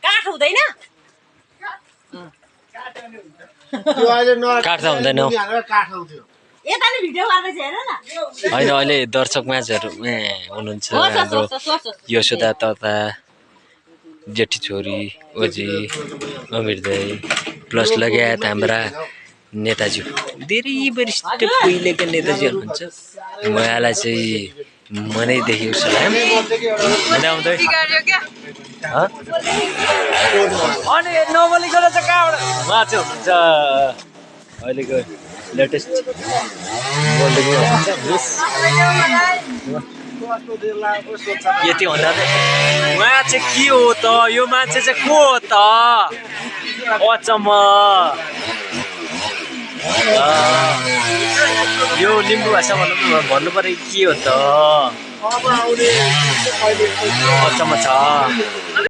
काठ हुँदैन काठ त हुँदैन यता नि भिडियो गर्दैछ हेर न होइन अहिले दर्शक म्याचहरू हुनुहुन्छ हाम्रो यशोदा तथा जेठी छोरी ओजी अमिर दाई प्लस लगायत हाम्रा नेताज्यू धेरै वरिष्ठ पहिलेका नेताजी हुनुहुन्छ उहाँलाई चाहिँ मनैदेखि सलाम आउँदै अनि नबोलिकन चाहिँ कहाँबाट उहाँ चाहिँ हुनुहुन्छ अहिलेको लेटेस्ट यति भन्दा उहाँ चाहिँ के हो त यो मान्छे चाहिँ को हो त अचम्म यो लिम्बू भाषा भन्नु पर्यो के हो त अचम्म छ